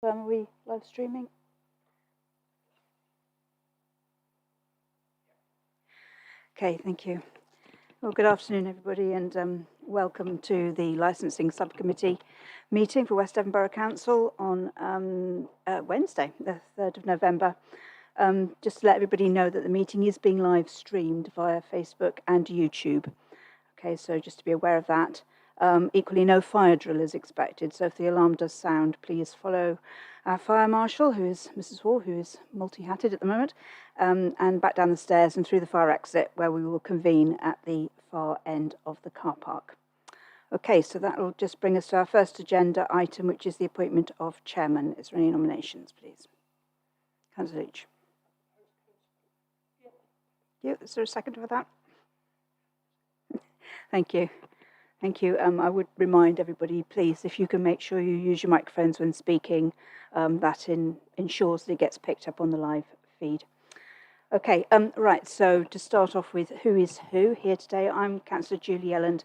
Are we live streaming? Okay, thank you. Well, good afternoon, everybody, and welcome to the Licensing Subcommittee meeting for West Devon Borough Council on Wednesday, the 3rd of November. Just to let everybody know that the meeting is being live streamed via Facebook and YouTube. Okay, so just to be aware of that. Equally, no fire drill is expected, so if the alarm does sound, please follow our fire marshal, who is Mrs. Hall, who is multi-hatted at the moment, and back down the stairs and through the fire exit, where we will convene at the far end of the car park. Okay, so that will just bring us to our first agenda item, which is the appointment of chairman. Is there any nominations, please? Councillor Leach. Is there a second for that? Thank you. Thank you. I would remind everybody, please, if you can make sure you use your microphones when speaking, that ensures that it gets picked up on the live feed. Okay, right, so to start off with who is who here today, I'm Councillor Julie Elland,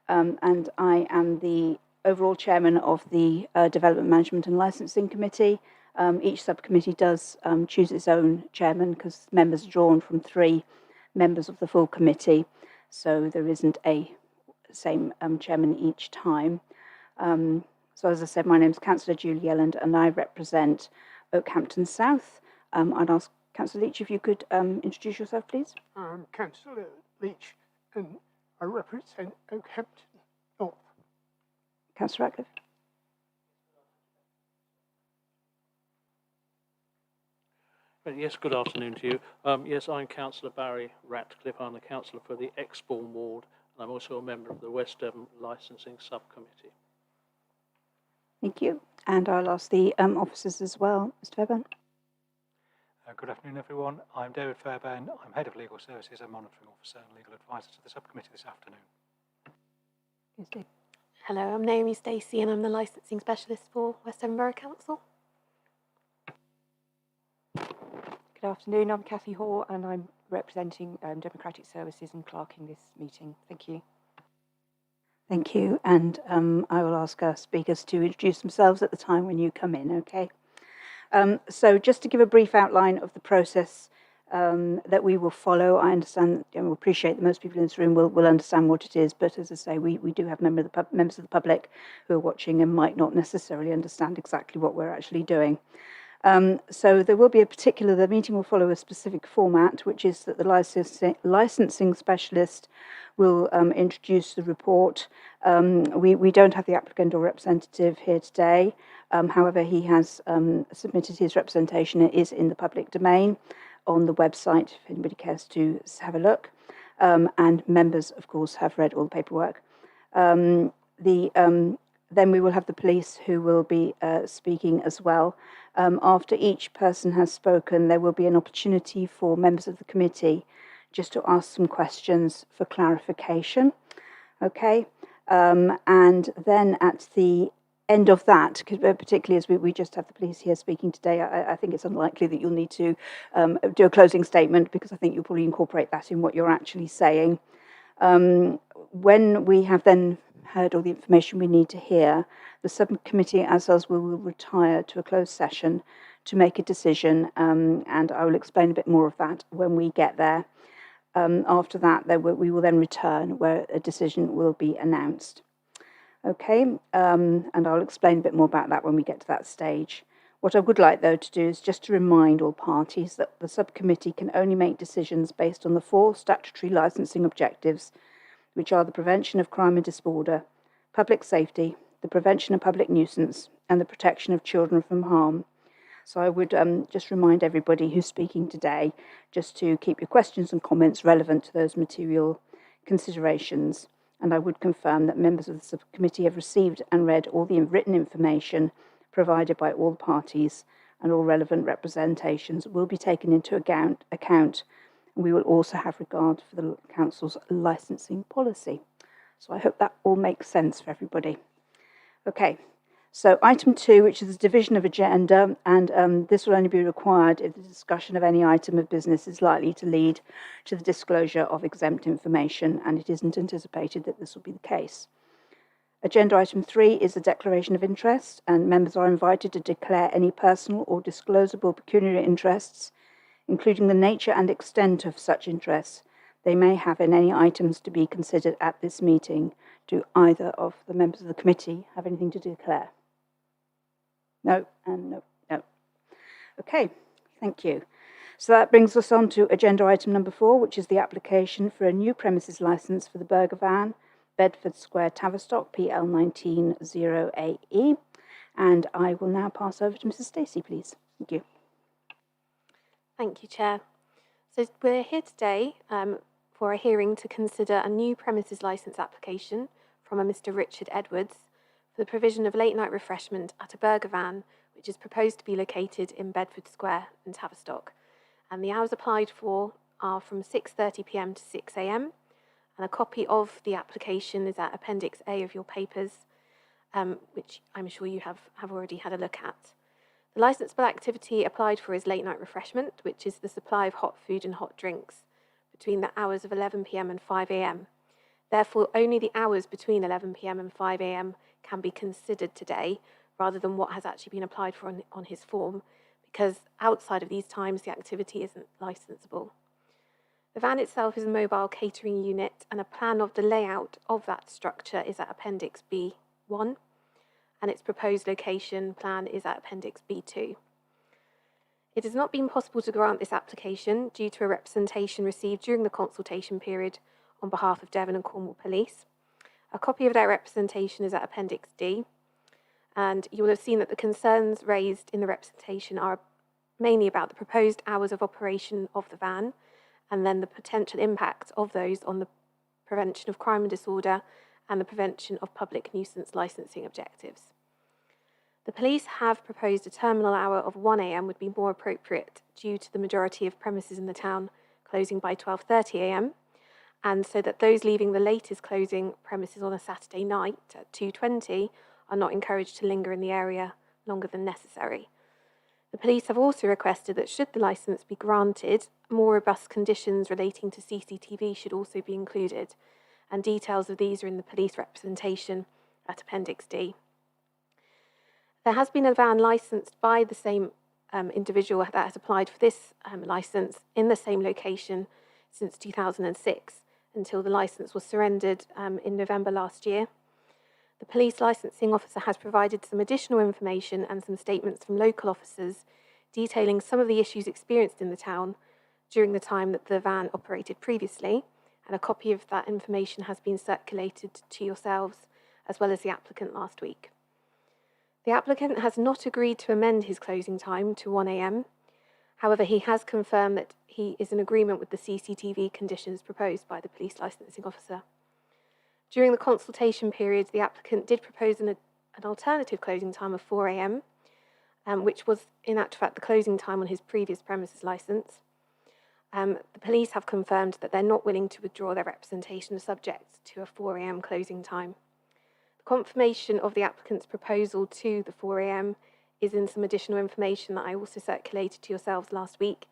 and I am the overall chairman of the Development Management and Licensing Committee. Each subcommittee does choose its own chairman because members are drawn from 3 members of the full committee, so there isn't a same chairman each time. So as I said, my name is Councillor Julie Elland and I represent Oakhampton South. I'd ask Councillor Leach if you could introduce yourself, please. I'm Councillor Leach and I represent Oakhampton North. Councillor Ratcliffe. Yes, good afternoon to you. Yes, I'm Councillor Barry Ratcliffe. I'm the councillor for the Exbourne ward, and I'm also a member of the West Devon Licensing Subcommittee. Thank you. And I'll ask the officers as well. Mr. Devon. Good afternoon, everyone. I'm David Fairbairn. I'm Head of Legal Services and Monitoring Officer and Legal Advisor to the Subcommittee this afternoon. Yes, Dave. Hello, I'm Naomi Stacey and I'm the Licensing Specialist for West Devon Borough Council. Good afternoon, I'm Cathy Hoare and I'm representing Democratic Services and clerking this meeting. Thank you. Thank you. And I will ask our speakers to introduce themselves at the time when you come in, okay? So just to give a brief outline of the process that we will follow, I understand and we appreciate that most people in this room will understand what it is, but as I say, we do have members of the public who are watching and might not necessarily understand exactly what we're actually doing. So there will be the meeting will follow a specific format, which is that the licensing specialist will introduce the report. We don't have the applicant or representative here today. However, he has submitted his representation. It is in the public domain on the website, if anybody cares to have a look. And members, of course, have read all the paperwork. Then we will have the police who will be speaking as well. After each person has spoken, there will be an opportunity for members of the committee just to ask some questions for clarification. Okay, and then at the end of that, particularly as we just have the police here speaking today, I think it's unlikely that you'll need to do a closing statement because I think you'll probably incorporate that in what you're actually saying. When we have then heard all the information we need to hear, the subcommittee, as us, will retire to a closed session to make a decision, and I will explain a bit more of that when we get there. After that, we will then return where a decision will be announced. Okay, and I'll explain a bit more about that when we get to that stage. What I would like, though, to do is just to remind all parties that the subcommittee can only make decisions based on the 4 statutory licensing objectives, which are the prevention of crime and disorder, public safety, the prevention of public nuisance, and the protection of children from harm. So I would just remind everybody who's speaking today just to keep your questions and comments relevant to those material considerations. And I would confirm that members of the subcommittee have received and read all the written information provided by all parties, and all relevant representations will be taken into account. We will also have regard for the council's licensing policy. So I hope that all makes sense for everybody. Okay, so item 2, which is the division of agenda, and this will only be required if the discussion of any item of business is likely to lead to the disclosure of exempt information, and it isn't anticipated that this will be the case. Agenda item 3 is a declaration of interest, and members are invited to declare any personal or disclosable pecuniary interests, including the nature and extent of such interests they may have in any items to be considered at this meeting. Do either of the members of the committee have anything to declare? No, and no, no. Okay, thank you. So that brings us on to agenda item number 4, which is the application for a new premises licence for the burger van, Bedford Square, Tavistock, PL 190AE. And I will now pass over to Mrs. Stacey, please. Thank you. Thank you, Chair. So we're here today for a hearing to consider a new premises licence application from a Mr. Richard Edwards for the provision of late night refreshment at a burger van, which is proposed to be located in Bedford Square in Tavistock. And the hours applied for are from 6:30 p.m. to 6 a.m. And a copy of the application is at Appendix A of your papers, which I'm sure you have already had a look at. The licensable activity applied for is late night refreshment, which is the supply of hot food and hot drinks between the hours of 11 p.m. and 5 a.m. Therefore, only the hours between 11 p.m. and 5 a.m. can be considered today, rather than what has actually been applied for on his form, because outside of these times, the activity isn't licensable. The van itself is a mobile catering unit, and a plan of the layout of that structure is at Appendix B1, and its proposed location plan is at Appendix B2. It has not been possible to grant this application due to a representation received during the consultation period on behalf of Devon and Cornwall Police. A copy of that representation is at Appendix D, and you will have seen that the concerns raised in the representation are mainly about the proposed hours of operation of the van, and then the potential impact of those on the prevention of crime and disorder and the prevention of public nuisance licensing objectives. The police have proposed a terminal hour of 1 a.m. would be more appropriate due to the majority of premises in the town closing by 12:30 a.m, and so that those leaving the latest closing premises on a Saturday night at 2:20 are not encouraged to linger in the area longer than necessary. The police have also requested that should the licence be granted, more robust conditions relating to CCTV should also be included, and details of these are in the police representation at Appendix D. There has been a van licensed by the same individual that has applied for this licence in the same location since 2006, until the licence was surrendered in November last year. The police licensing officer has provided some additional information and some statements from local officers detailing some of the issues experienced in the town during the time that the van operated previously, and a copy of that information has been circulated to yourselves as well as the applicant last week. The applicant has not agreed to amend his closing time to 1 a.m. However, he has confirmed that he is in agreement with the CCTV conditions proposed by the police licensing officer. During the consultation period, the applicant did propose an alternative closing time of 4 a.m, which was in actual fact the closing time on his previous premises licence. The police have confirmed that they're not willing to withdraw their representation subject to a 4 a.m. closing time. The confirmation of the applicant's proposal to the 4 a.m. is in some additional information that I also circulated to yourselves last week.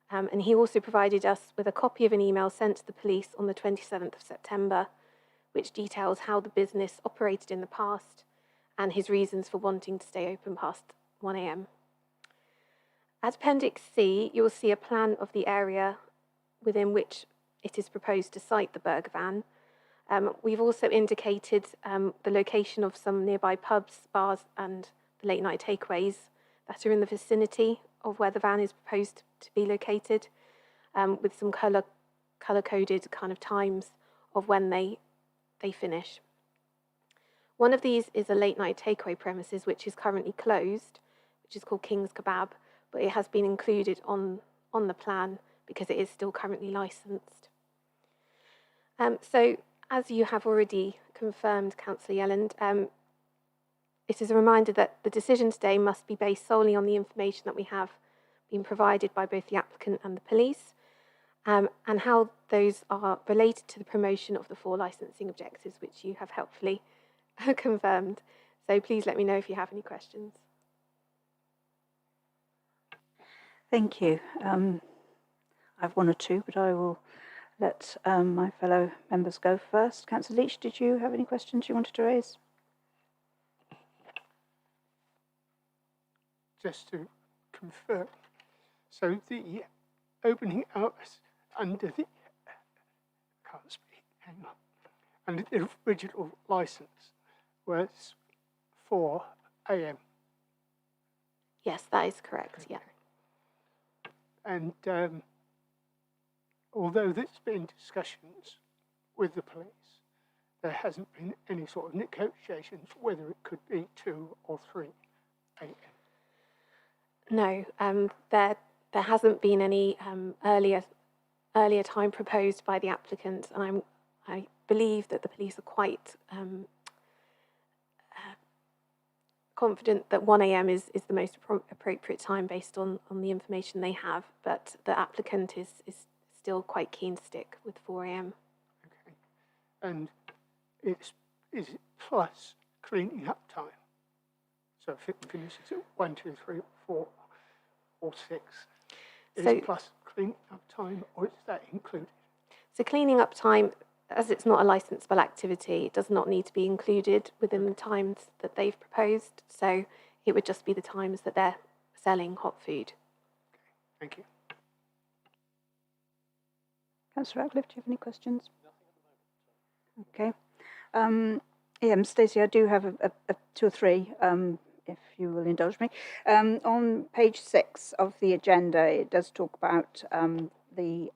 And he also provided us with a copy of an email sent to the police on the 27th of September, which details how the business operated in the past and his reasons for wanting to stay open past 1 a.m. At Appendix C, you will see a plan of the area within which it is proposed to site the burger van. We've also indicated the location of some nearby pubs, bars and the late night takeaways that are in the vicinity of where the van is proposed to be located, with some colour-coded kind of times of when they finish. One of these is a late night takeaway premises which is currently closed, which is called King's Kebab, but it has been included on the plan because it is still currently licensed. So, as you have already confirmed, Councillor Yelland, it is a reminder that the decision today must be based solely on the information that we have been provided by both the applicant and the police, and how those are related to the promotion of the 4 licensing objectives, which you have helpfully confirmed. So please let me know if you have any questions. Thank you. I have one or two, but I will let my fellow members go first. Councillor Leach, did you have any questions you wanted to raise? just to confirm, so the opening hours under the, can't speak, hang on, under the original licence was 4 a.m. Yes, that is correct, yeah. And although there's been discussions with the police, there hasn't been any sort of negotiations whether it could be 2 or 3 a.m. No, there hasn't been any earlier time proposed by the applicant, and I believe that the police are quite confident that 1 a.m. is the most appropriate time based on the information they have, but the applicant is still quite keen to stick with 4 a.m. Okay. And is it plus cleaning up time? So if it finishes at 1, 2, 3, 4, or 6, is it plus cleaning up time, or is that included? So cleaning up time, as it's not a licensable activity, it does not need to be included within the times that they've proposed. So it would just be the times that they're selling hot food. Okay. Thank you. Councillor Ratcliffe, do you have any questions? Okay. Stacey, I do have a 2 or 3, if you will indulge me. On page 6 of the agenda, it does talk about the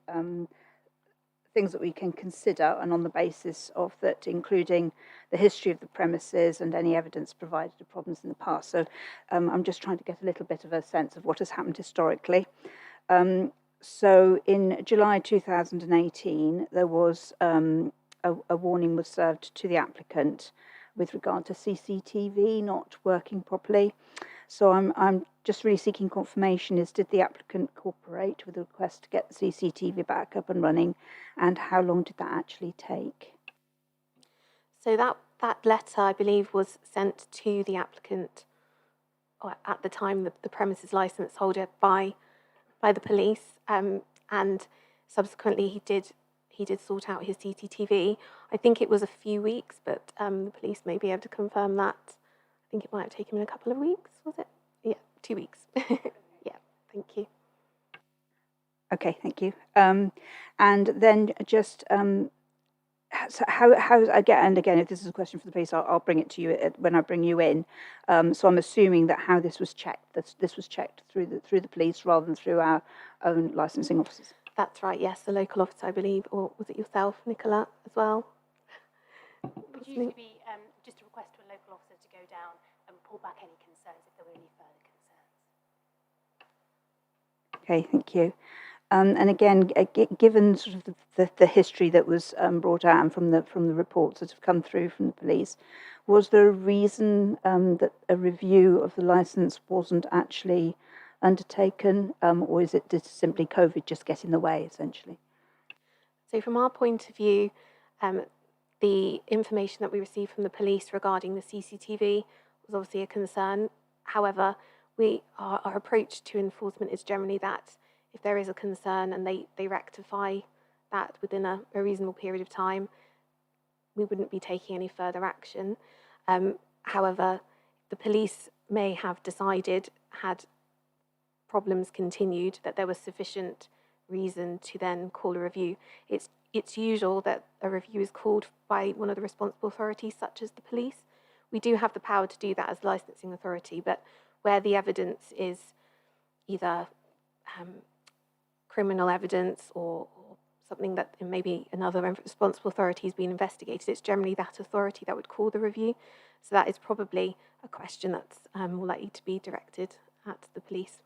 things that we can consider, and on the basis of that, including the history of the premises and any evidence provided of problems in the past. So I'm just trying to get a little bit of a sense of what has happened historically. So in July 2018, there was a warning was served to the applicant with regard to CCTV not working properly. So I'm just really seeking confirmation did the applicant cooperate with the request to get the CCTV back up and running, and how long did that actually take? So that letter, I believe, was sent to the applicant, or at the time the premises licence holder, by the police, and subsequently he did sort out his CCTV. I think it was a few weeks, but the police may be able to confirm that. I think it might have taken him a couple of weeks, was it? Yeah, 2 weeks. Yeah, thank you. Okay, thank you. And then just so how again, if this is a question for the police, I'll bring it to you when I bring you in. So I'm assuming that how this was checked, this was checked through the police rather than through our own licensing officers. That's right, yes, the local officer, I believe, or was it yourself, Nicola, as well? It would usually be just a request to a local officer to go down and pull back any concerns if there were any further concerns. Okay, thank you. And again, given sort of the history that was brought out and from the reports that have come through from the police, was there a reason that a review of the licence wasn't actually undertaken, or is it just simply COVID just get in the way, essentially? So from our point of view, the information that we received from the police regarding the CCTV was obviously a concern. However, our approach to enforcement is generally that if there is a concern and they rectify that within a reasonable period of time, we wouldn't be taking any further action. However, the police may have decided, had problems continued, that there was sufficient reason to then call a review. It's usual that a review is called by one of the responsible authorities, such as the police. We do have the power to do that as licensing authority, but where the evidence is either criminal evidence or something that maybe another responsible authority has been investigated, it's generally that authority that would call the review. So that is probably a question that's more likely to be directed at the police.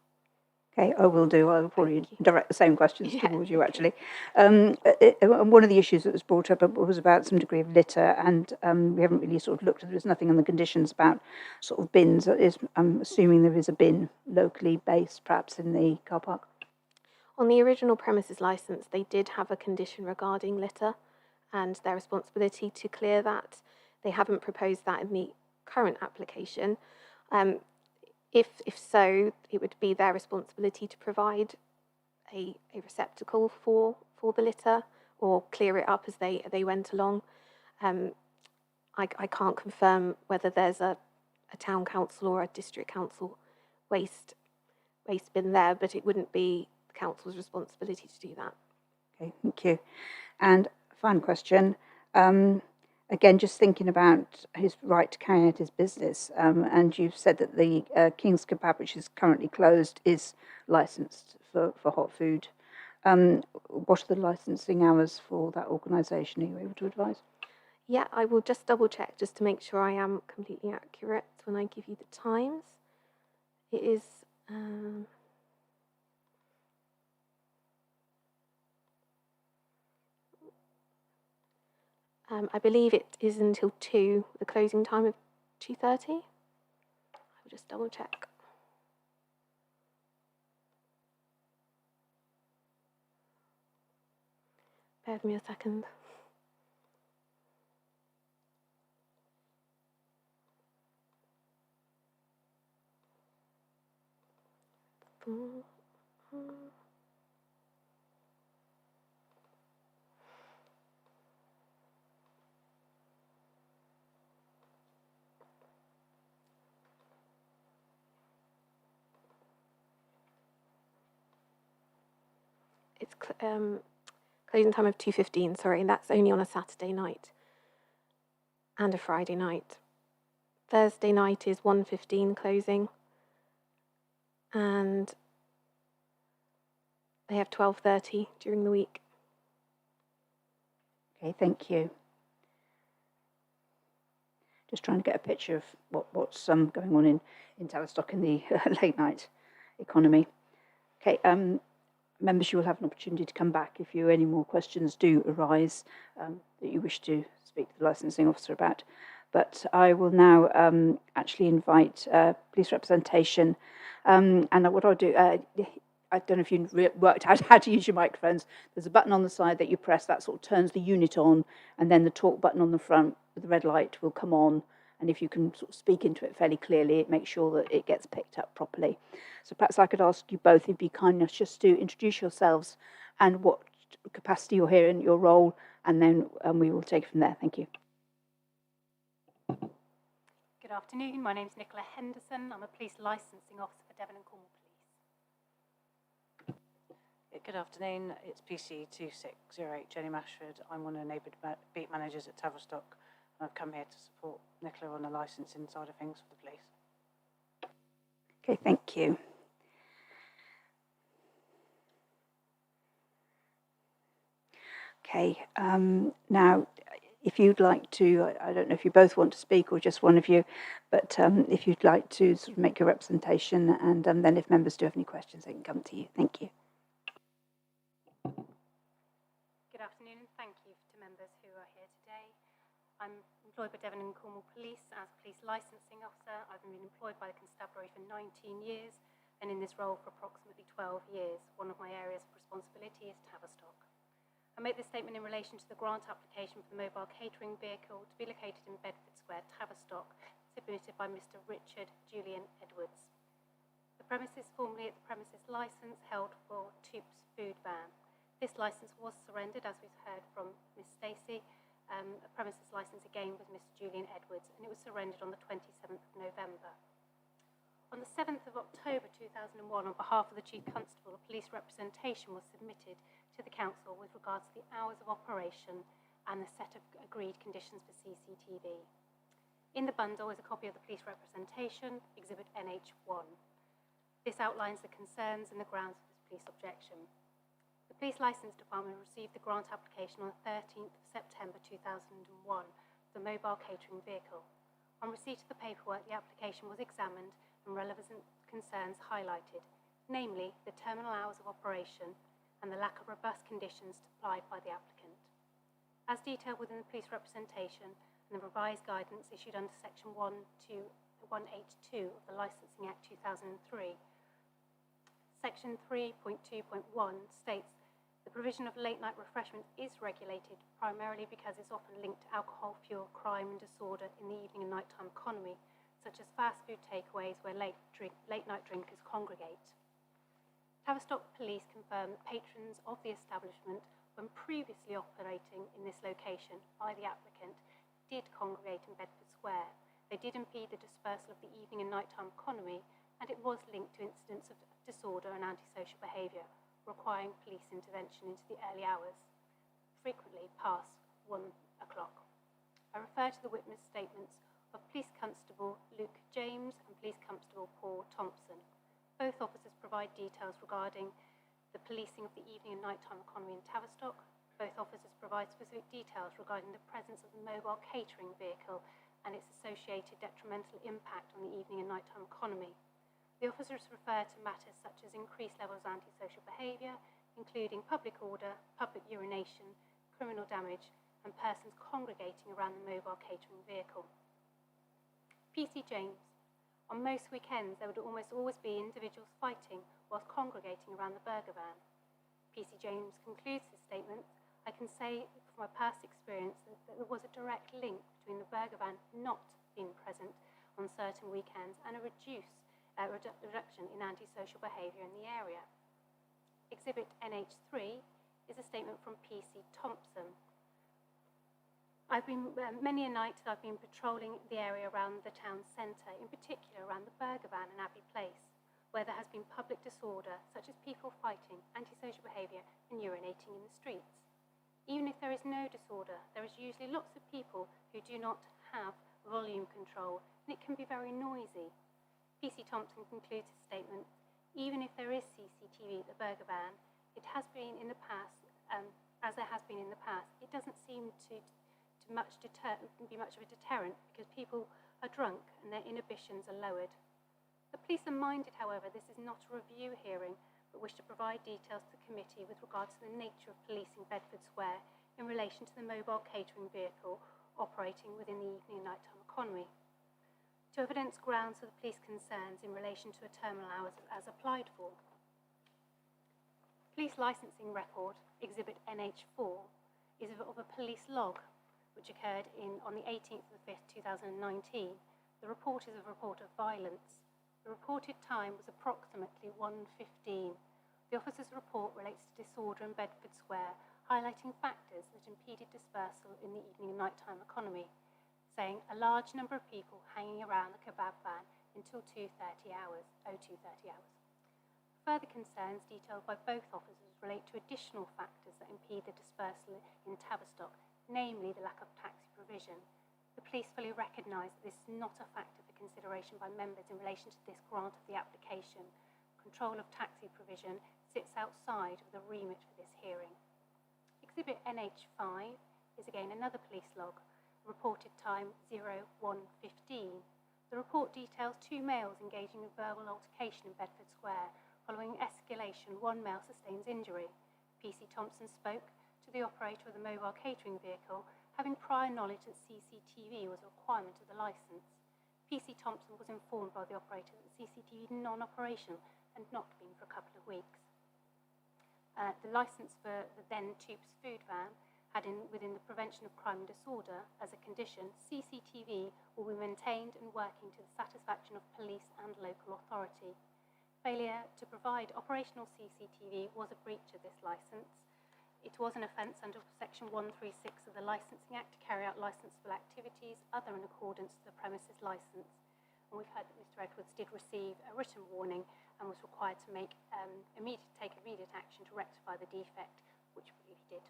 Okay, I will do. I'll probably direct the same questions towards you, actually. Okay. One of the issues that was brought up was about some degree of litter, and we haven't really sort of looked at, there's nothing in the conditions about sort of bins. I'm assuming there is a bin locally based, perhaps in the car park. On the original premises licence, they did have a condition regarding litter and their responsibility to clear that. They haven't proposed that in the current application. If so, it would be their responsibility to provide a receptacle for the litter or clear it up as they went along. I can't confirm whether there's a town council or a district council waste bin there, but it wouldn't be the council's responsibility to do that. Okay, thank you. And final question. Again, just thinking about his right to carry out his business, and you've said that the King's Kebab, which is currently closed, is licensed for hot food. What are the licensing hours for that organisation? Are you able to advise? Yeah, I will just double check just to make sure I am completely accurate when I give you the times. It is I believe it is until 2, the closing time of 2:30. I will just double check. Bear with me a second. It's closing time of 2:15, sorry, and that's only on a Saturday night and a Friday night. Thursday night is 1:15 closing, and they have 12:30 during the week. Okay, thank you. Just trying to get a picture of what's going on in Tavistock in the late night economy. Okay, members, you will have an opportunity to come back if any more questions do arise that you wish to speak to the licensing officer about. But I will now actually invite police representation. And what I'll do, I don't know if you worked out how to use your microphones. There's a button on the side that you press that sort of turns the unit on, and then the talk button on the front with the red light will come on. And if you can sort of speak into it fairly clearly, it makes sure that it gets picked up properly. So perhaps I could ask you both, if you'd be kind enough, just to introduce yourselves and what capacity you're here in, your role, and then we will take it from there. Thank you. Good afternoon. My name is Nicola Henderson. I'm a police licensing officer for Devon and Cornwall Police. Good afternoon. It's PC 2608 Jenny Mashford. I'm one of the neighbourhood beat managers at Tavistock, and I've come here to support Nicola on the licensing side of things for the police. Okay, thank you. Okay, now, if you'd like to, I don't know if you both want to speak or just one of you, but if you'd like to sort of make your representation, and then if members do have any questions, they can come to you. Thank you. Good afternoon, and thank you to members who are here today. I'm employed by Devon and Cornwall Police as Police Licensing Officer. I've been employed by the Constabulary for 19 years, and in this role for approximately 12 years. One of my areas of responsibility is Tavistock. I make this statement in relation to the grant application for the mobile catering vehicle to be located in Bedford Square, Tavistock, submitted by Mr. Richard Julian Edwards. The premises formerly at the premises licence held for Toops food van. This licence was surrendered, as we've heard from Miss Stacey, a premises licence again with Mr. Julian Edwards, and it was surrendered on the 27th of November. On the 7th of October 2001, on behalf of the Chief Constable, a police representation was submitted to the Council with regards to the hours of operation and the set of agreed conditions for CCTV. In the bundle is a copy of the police representation, Exhibit NH1. This outlines the concerns and the grounds for this police objection. The Police Licence Department received the grant application on the 13th of September 2001 for the mobile catering vehicle. On receipt of the paperwork, the application was examined and relevant concerns highlighted, namely the terminal hours of operation and the lack of robust conditions supplied by the applicant. As detailed within the police representation and the revised guidance issued under Section 182 of the Licensing Act 2003, Section 3.2.1 states the provision of late-night refreshment is regulated primarily because it's often linked to alcohol, fuel, crime and disorder in the evening and nighttime economy, such as fast food takeaways where late-night drinkers congregate. Tavistock Police confirm that patrons of the establishment, when previously operating in this location by the applicant, did congregate in Bedford Square. They did impede the dispersal of the evening and nighttime economy and it was linked to incidents of disorder and antisocial behaviour, requiring police intervention into the early hours, frequently past 1 o'clock. I refer to the witness statements of Police Constable Luke James and Police Constable Paul Thompson. Both officers provide details regarding the policing of the evening and nighttime economy in Tavistock. Both officers provide specific details regarding the presence of the mobile catering vehicle and its associated detrimental impact on the evening and nighttime economy. The officers refer to matters such as increased levels of antisocial behaviour, including public order, public urination, criminal damage, and persons congregating around the mobile catering vehicle. PC James. On most weekends, there would almost always be individuals fighting whilst congregating around the burger van. PC James concludes his statement, I can say from my past experience that there was a direct link between the burger van not being present on certain weekends and a reduction in antisocial behaviour in the area. Exhibit NH3 is a statement from PC Thompson. Many a night I've been patrolling the area around the town centre, in particular around the burger van and Abbey Place, where there has been public disorder, such as people fighting, antisocial behaviour and urinating in the streets. Even if there is no disorder, there is usually lots of people who do not have volume control, and it can be very noisy. PC Thompson concludes his statement, even if there is CCTV at the burger van, it has been in the past, as there has been in the past, it doesn't seem to be much of a deterrent because people are drunk and their inhibitions are lowered. The police are minded, however, this is not a review hearing, but wish to provide details to the committee with regards to the nature of policing Bedford Square in relation to the mobile catering vehicle operating within the evening and nighttime economy. To evidence grounds for the police concerns in relation to a terminal hours as applied for. Police licensing record, Exhibit NH4, is of a police log which occurred on the 18th of the 5th, 2019. The report is a report of violence. The reported time was approximately 1:15. The officer's report relates to disorder in Bedford Square, highlighting factors that impeded dispersal in the evening and nighttime economy, saying a large number of people hanging around the kebab van until 02:30 hours. Further concerns detailed by both officers relate to additional factors that impede the dispersal in Tavistock, namely the lack of taxi provision. The police fully recognise that this is not a factor for consideration by members in relation to this grant of the application. Control of taxi provision sits outside of the remit for this hearing. Exhibit NH5 is again another police log, reported time 01:15. The report details 2 males engaging in verbal altercation in Bedford Square. Following escalation, 1 male sustains injury. PC Thompson spoke to the operator of the mobile catering vehicle, having prior knowledge that CCTV was a requirement of the licence. PC Thompson was informed by the operator that CCTV non-operation had not been for a couple of weeks. The licence for the then Tubes food van had within the prevention of crime and disorder as a condition, CCTV will be maintained and working to the satisfaction of police and local authority. Failure to provide operational CCTV was a breach of this licence. It was an offence under Section 136 of the Licensing Act to carry out licensable activities other in accordance with the premises licence. And we've heard that Mr Edwards did receive a written warning and was required to take immediate action to rectify the defect, which he did.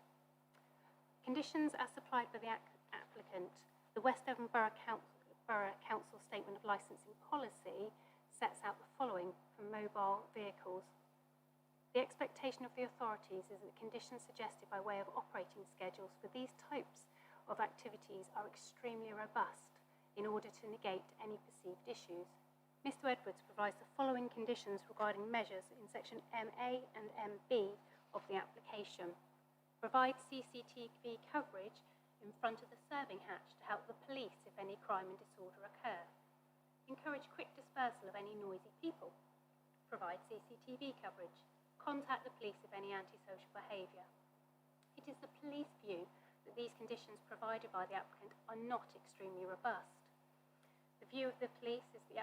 Conditions as supplied by the applicant. The West Devon Borough Council Statement of Licensing Policy sets out the following for mobile vehicles. The expectation of the authorities is that conditions suggested by way of operating schedules for these types of activities are extremely robust in order to negate any perceived issues. Mr Edwards provides the following conditions regarding measures in section MA and MB of the application. Provide CCTV coverage in front of the serving hatch to help the police if any crime and disorder occur. Encourage quick dispersal of any noisy people. Provide CCTV coverage. Contact the police of any antisocial behaviour. It is the police view that these conditions provided by the applicant are not extremely robust. The view of the police is the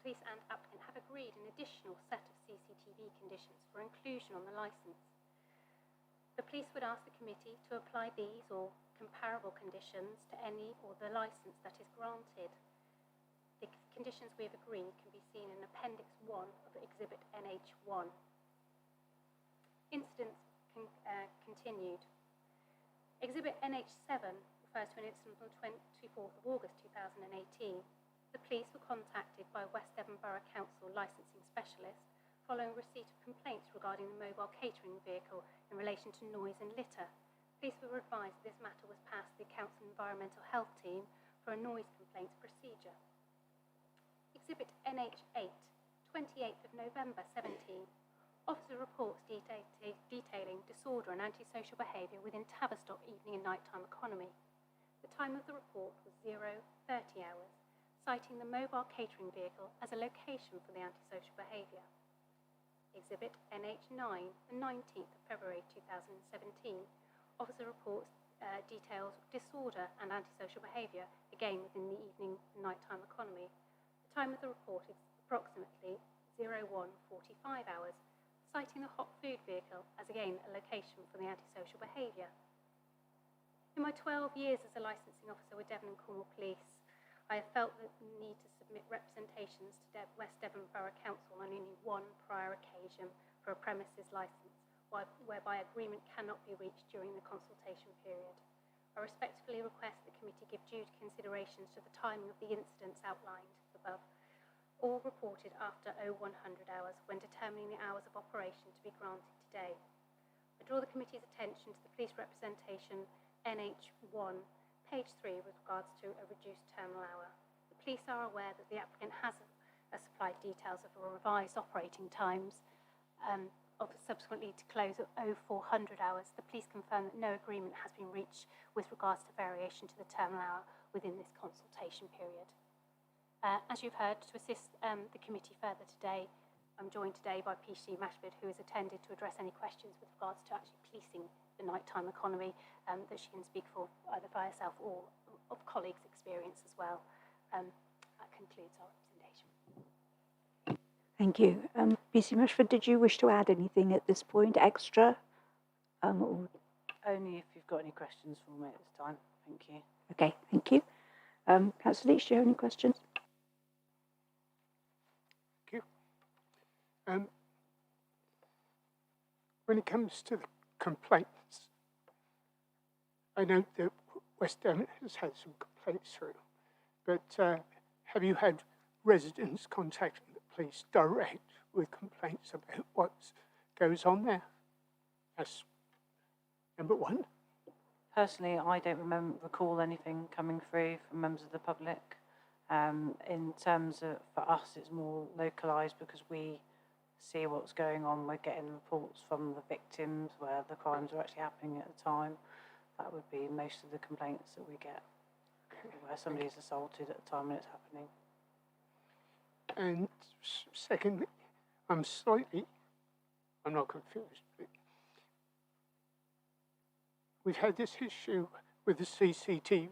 police and applicant have agreed an additional set of CCTV conditions for inclusion on the licence. The police would ask the committee to apply these or comparable conditions to any or the licence that is granted. The conditions we have agreed can be seen in Appendix 1 of Exhibit NH1. Incidents continued. Exhibit NH7 refers to an incident on 24th of August 2018. The police were contacted by West Devon Borough Council licensing specialist following receipt of complaints regarding the mobile catering vehicle in relation to noise and litter. Police were advised this matter was passed to the Council Environmental Health Team for a noise complaints procedure. Exhibit NH8, 28th of November 17. Officer reports detailing disorder and antisocial behaviour within Tavistock evening and nighttime economy. The time of the report was 0:30 hours, citing the mobile catering vehicle as a location for the antisocial behaviour. Exhibit NH9, the 19th of February 2017. Officer reports details disorder and antisocial behaviour, again within the evening and nighttime economy. The time of the report is approximately 01:45 hours, citing the hot food vehicle as again a location for the antisocial behaviour. In my 12 years as a licensing officer with Devon and Cornwall Police, I have felt the need to submit representations to West Devon Borough Council on only one prior occasion for a premises licence, whereby agreement cannot be reached during the consultation period. I respectfully request the committee give due considerations to the timing of the incidents outlined above, all reported after 0100 hours when determining the hours of operation to be granted today. I draw the committee's attention to the police representation NH1, page 3, with regards to a reduced terminal hour. The police are aware that the applicant has supplied details of the revised operating times of subsequently to close at 0400 hours. The police confirm that no agreement has been reached with regards to variation to the terminal hour within this consultation period. As you've heard, to assist the committee further today, I'm joined today by PC Mashford, who has attended to address any questions with regards to actually policing the nighttime economy that she can speak for either by herself or of colleagues' experience as well. That concludes our representation. Thank you. PC Mashford, did you wish to add anything at this point extra? Or... Only if you've got any questions for me at this time. Thank you. Okay, thank you. Councillor Leach, do you have any questions? When it comes to the complaints, I know that West Devon has had some complaints through, but have you had residents contacting the police direct with complaints about what goes on there? That's number one. Personally, I don't recall anything coming through from members of the public. In terms of, for us, it's more localised because we see what's going on. We're getting reports from the victims where the crimes are actually happening at the time. That would be most of the complaints that we get, where somebody is assaulted at the time when it's happening. And secondly, I'm not confused, but we've had this issue with the CCTV,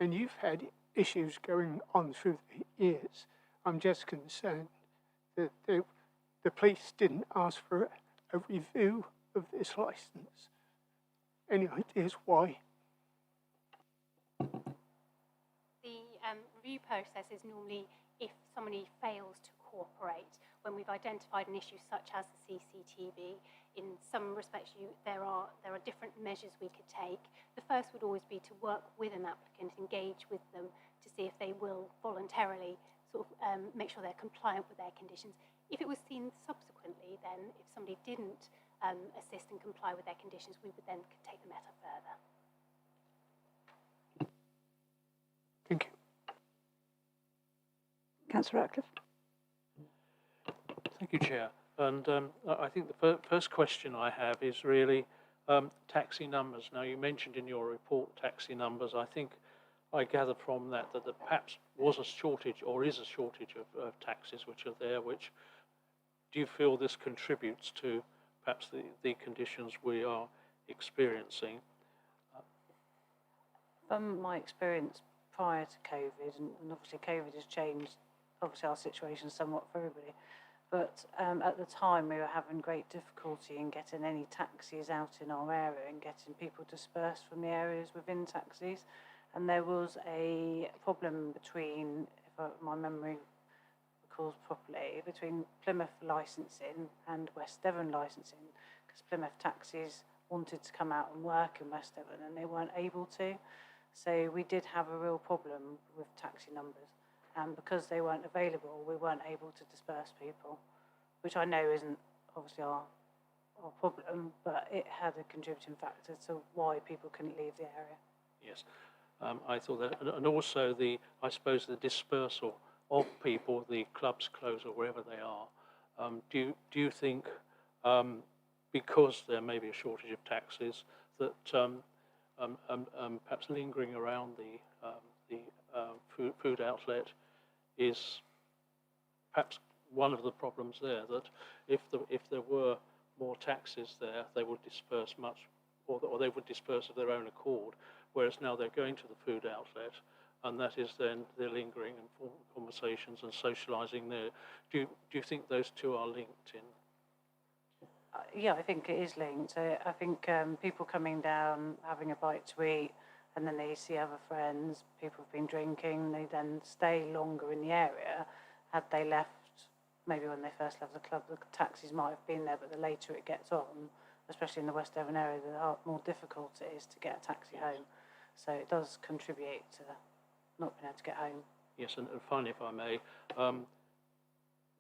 and you've had issues going on through the years. I'm just concerned that the police didn't ask for a review of this licence. Any ideas why? The review process is normally if somebody fails to cooperate. When we've identified an issue such as the CCTV, in some respects there are different measures we could take. The first would always be to work with an applicant, engage with them to see if they will voluntarily sort of make sure they're compliant with their conditions. If it was seen subsequently, then if somebody didn't assist and comply with their conditions, we would then take the matter further. Thank you. Councillor Ratcliffe. Thank you, Chair. And I think the first question I have is really taxi numbers. Now, you mentioned in your report taxi numbers. I think I gather from that there perhaps was a shortage or is a shortage of taxis which are there. Which do you feel this contributes to perhaps the conditions we are experiencing? From my experience prior to COVID, and obviously COVID has changed obviously our situation somewhat for everybody, but at the time we were having great difficulty in getting any taxis out in our area and getting people dispersed from the areas within taxis, and there was a problem between, my memory recalls properly, between Plymouth licensing and West Devon licensing, because Plymouth taxis wanted to come out and work in West Devon and they weren't able to. So we did have a real problem with taxi numbers, and because they weren't available, we weren't able to disperse people, which I know isn't obviously our problem, but it had a contributing factor to why people couldn't leave the area. Yes, I thought that, and also I suppose the dispersal of people, the clubs close or wherever they are. Do you think, because there may be a shortage of taxis, that perhaps lingering around the food outlet is perhaps one of the problems there? That if there were more taxis there, they would disperse much, or they would disperse of their own accord, whereas now they're going to the food outlet, and that is then they're lingering and forming conversations and socialising there. Do you think those two are linked in? Yeah, I think it is linked. I think people coming down, having a bite to eat, and then they see other friends, people have been drinking, they then stay longer in the area. Had they left, maybe when they first left the club, the taxis might have been there, but the later it gets on, especially in the West Devon area, the more difficult it is to get a taxi home. So it does contribute to not being able to get home. Yes, and finally, if I may,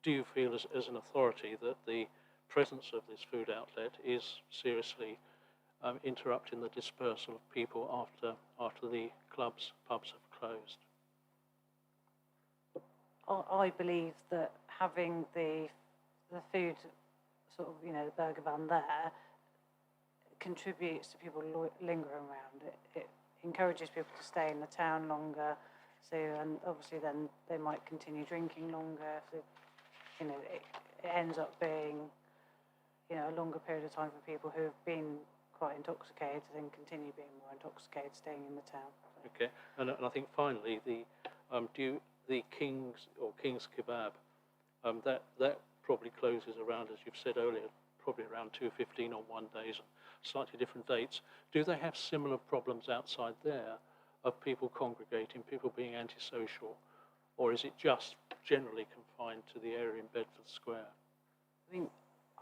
do you feel as an authority that the presence of this food outlet is seriously interrupting the dispersal of people after the pubs have closed? I believe that having the food, sort of, the burger van there, contributes to people lingering around. It encourages people to stay in the town longer. So, and obviously then they might continue drinking longer. So, it ends up being, a longer period of time for people who have been quite intoxicated to then continue being more intoxicated, staying in the town. Okay, and I think finally the King's Kebab, that probably closes around, as you've said earlier, probably around 2:15 on one days, slightly different dates. Do they have similar problems outside there of people congregating, people being antisocial, or is it just generally confined to the area in Bedford Square?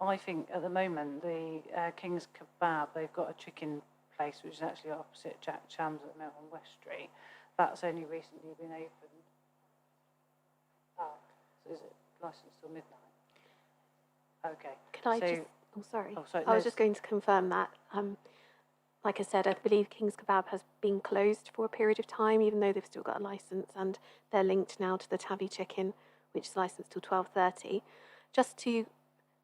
I think at the moment the King's Kebab, they've got a chicken place which is actually opposite Jack Cham's at the moment on West Street. That's only recently been opened. So is it licensed till midnight? Okay. Can I so, sorry. sorry. I was just going to confirm that. Like I said, I believe King's Kebab has been closed for a period of time, even though they've still got a licence, and they're linked now to the Tabby Chicken, which is licensed till 12:30.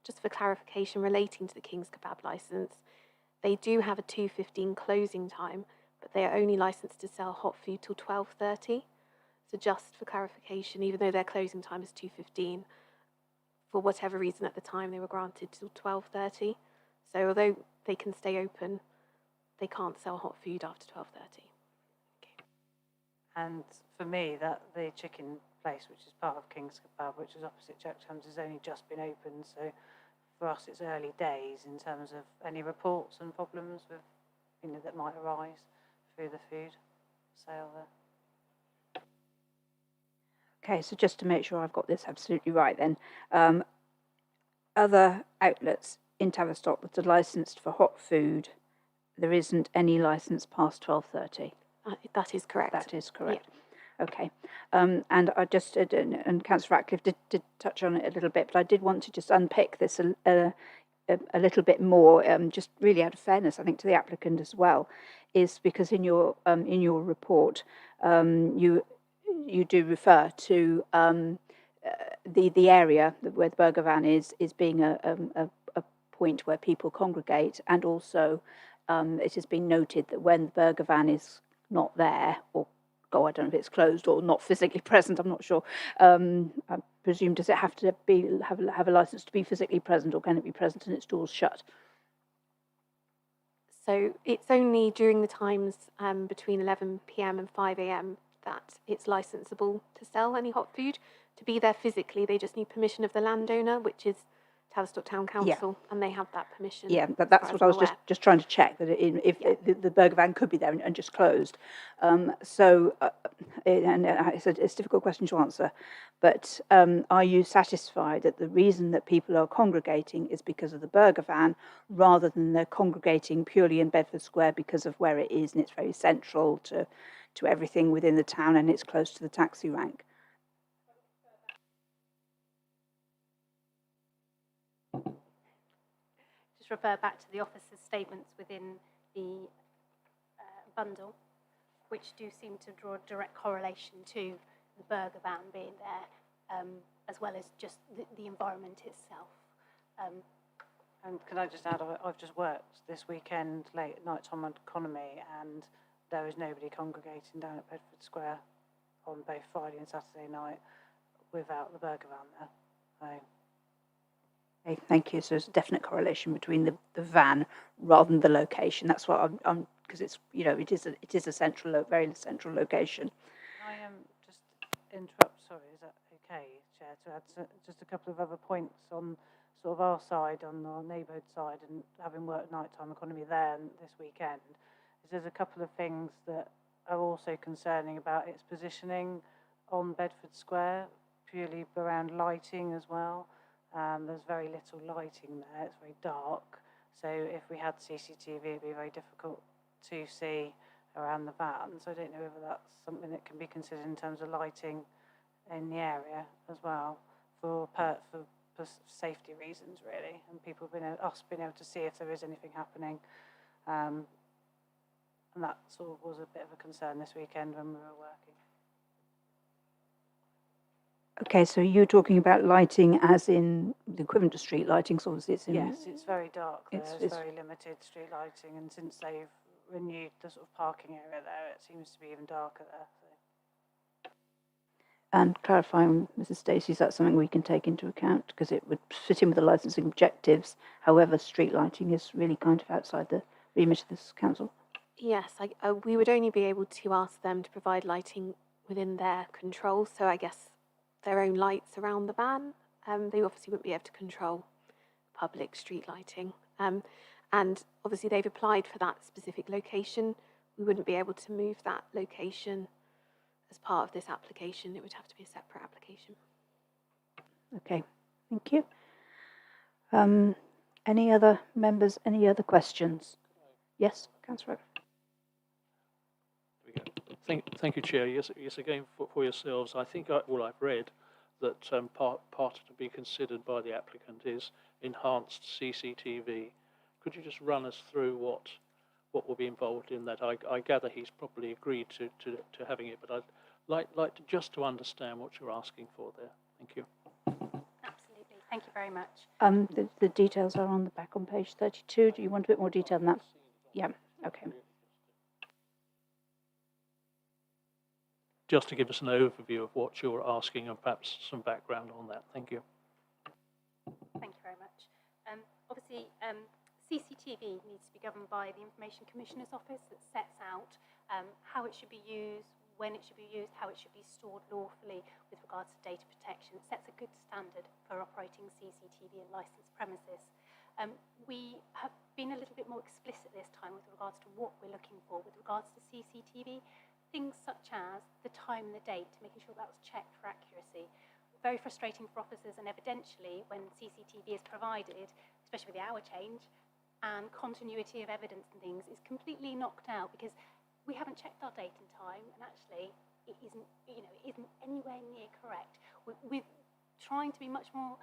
Just for clarification relating to the King's Kebab licence, they do have a 2:15 closing time, but they are only licensed to sell hot food till 12:30. So just for clarification, even though their closing time is 2:15, for whatever reason at the time they were granted till 12:30. So although they can stay open, they can't sell hot food after 12:30. Okay. And for me, that the chicken place, which is part of King's Kebab, which is opposite Jack Cham's, has only just been opened. So for us, it's early days in terms of any reports and problems with, that might arise through the food sale there. Okay, so just to make sure I've got this absolutely right then, other outlets in Tavistock that are licensed for hot food, there isn't any licence past 12:30. That is correct. That is correct. Yeah. Okay, and I just and Councillor Ratcliffe did touch on it a little bit, but I did want to just unpick this a little bit more, just really out of fairness, I think, to the applicant as well, is because in your report you do refer to the area where the burger van is being a point where people congregate, and also it has been noted that when the burger van is not there, or I don't know if it's closed or not physically present, I'm not sure. I presume, does it have to have a license to be physically present, or can it be present and its doors shut? So it's only during the times between 11 p.m. and 5 a.m. that it's licensable to sell any hot food. To be there physically, they just need permission of the landowner, which is Tavistock Town Yeah. Council, and they have that permission. Yeah, as that's far what as I I'm was aware. just trying to check, that if Yeah. the burger van could be there and just closed. It's a difficult question to answer, but are you satisfied that the reason that people are congregating is because of the burger van, rather than they're congregating purely in Bedford Square because of where it is and it's very central to everything within the town and it's close to the taxi rank? Just refer back to the officer's statements within the bundle, which do seem to draw a direct correlation to the burger van being there, as well as just the environment itself. And can I just add, I've just worked this weekend late at night time on economy, and there was nobody congregating down at Bedford Square on both Friday and Saturday night without the burger van there. So, Okay, thank you. So there's a definite correlation between the van rather than the location. That's what I'm because it's, you know, it is a central, very central location. can I just interrupt? Sorry, is that okay, Chair? To add just a couple of other points on sort of our side, on our neighbourhood side, and having worked nighttime economy there this weekend, is there's a couple of things that are also concerning about its positioning on Bedford Square, purely around lighting as well. There's very little lighting there, it's very dark, so if we had CCTV it'd be very difficult to see around the van, so I don't know whether that's something that can be considered in terms of lighting in the area as well, for safety reasons really, and people being able to see if there is anything happening, and that sort of was a bit of a concern this weekend when we were working. Okay, so you're talking about lighting as in the equivalent to street lighting, so obviously it's in... Yes, it's very dark there. It's- There's very limited street lighting, and since they've renewed the sort of parking area there, it seems to be even darker there. So. And clarifying, Mrs. Stacey, is that something we can take into account? Because it would fit in with the licensing objectives. However, street lighting is really kind of outside the remit of this council. Yes, we would only be able to ask them to provide lighting within their control, so I guess their own lights around the van. They obviously wouldn't be able to control public street lighting. And obviously they've applied for that specific location. We wouldn't be able to move that location as part of this application. It would have to be a separate application. Okay, thank you. Any other members, any other questions? Yes, Councillor. Thank you, Chair. Yes, again, for yourselves, I think all I've read that part to be considered by the applicant is enhanced CCTV. Could you just run us through what will be involved in that? I gather he's probably agreed to having it, but I'd like to understand what you're asking for there. Thank you. Absolutely. Thank you very much. The details are on the back on page 32. Do you want a bit more detail than that? Yeah, okay. Just to give us an overview of what you're asking and perhaps some background on that. Thank you. Thank you very much. Obviously, CCTV needs to be governed by the Information Commissioner's Office that sets out how it should be used, when it should be used, how it should be stored lawfully with regards to data protection. It sets a good standard for operating CCTV in licensed premises. We have been a little bit more explicit this time with regards to what we're looking for with regards to CCTV. Things such as the time and the date, making sure that was checked for accuracy. Very frustrating for officers, and evidentially when CCTV is provided, especially with the hour change, and continuity of evidence and things is completely knocked out because we haven't checked our date and time, and actually it isn't anywhere near correct. We're trying to be much more